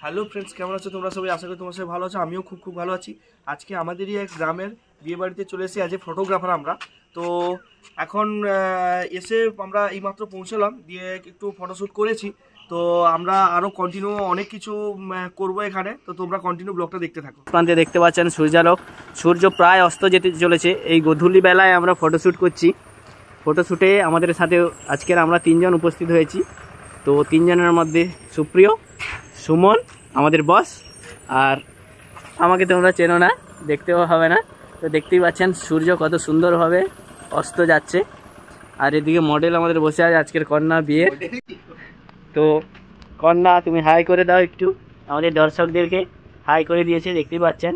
Hello friends, কেমন আছো তোমরা সবাই? আশা করি তোমার সবাই ভালো আছো। আমিও খুব ভালো আছি। আজকে আমাদেরই এক গ্রামের বিয়ে বাড়িতে চলে এসেছি অ্যাজ এ ফটোগ্রাফার আমরা। তো এখন এসে আমরা এইমাত্র পৌঁছলাম, দিয়ে একটু ফটোশ্যুট করেছি। তো আমরা আরও কন্টিনিউ অনেক কিছু করবো এখানে, তো তোমরা কন্টিনিউ ব্লগটা দেখতে থাকো। প্রান্তে দেখতে পাচ্ছেন সূর্যালোক, সূর্য প্রায় অস্ত যেতে চলেছে। এই গোধূলি বেলায় আমরা ফটোশ্যুট করছি। ফটোশ্যুটে আমাদের সাথে আজকের আমরা 3 জন উপস্থিত হয়েছি। তো 3 জনের মধ্যে সুপ্রিয়, সুমন আমাদের বস, আর আমাকে তোমরা চেনো না, দেখতেও হবে না। তো দেখতেই পাচ্ছেন সূর্য কত সুন্দরভাবে অস্ত যাচ্ছে। আর এদিকে মডেল আমাদের বসে আছে আজকের কন্যা বিয়ের। তো কন্যা, তুমি হাই করে দাও একটু, আমাদের দর্শকদেরকে হাই করে দিয়েছে, দেখতেই পাচ্ছেন।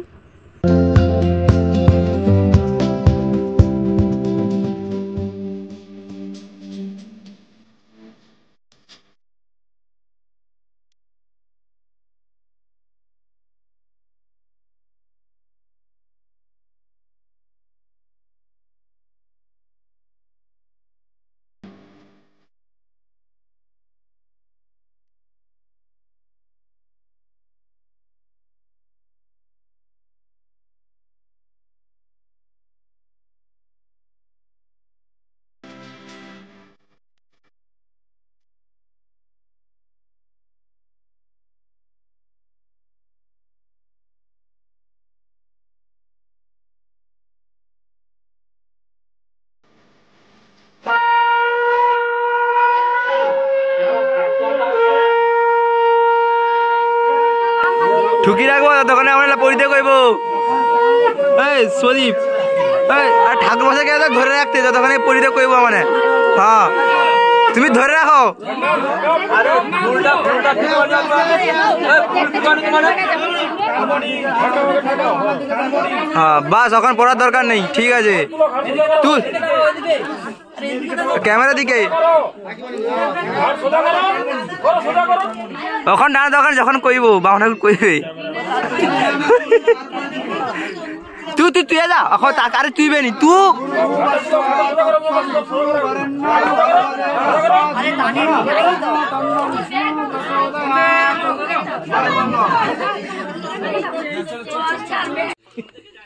ঠুকি রাখবো ততক্ষণে আমরা পরিতে কইব। এই সদীপ, আর ঠাকুর মশাইকে ধরে রাখতে ততক্ষণে পরিতে কইব। মানে হ্যাঁ, তুমি ধরে রাখো। হ্যাঁ বাস, এখন পড়ার দরকার নেই, ঠিক আছে। তুই ক্যামেরা দিকে তখন ডানা তখন যখন কইব বাবা ঠাকুর কইবে। তুই তুই তুই যা এখন, আরে তুই বেনি তুই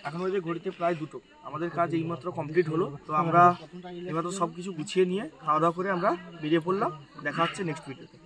এখন হয়েছে ঘড়িতে প্রায় 2টো। আমাদের কাজ এইমাত্র কমপ্লিট হলো। তো আমরা এইমাত্র সব কিছু গুছিয়ে নিয়ে খাওয়া দাওয়া করে আমরা বেরিয়ে পড়লাম। দেখা হচ্ছে নেক্সট ভিডিওতে।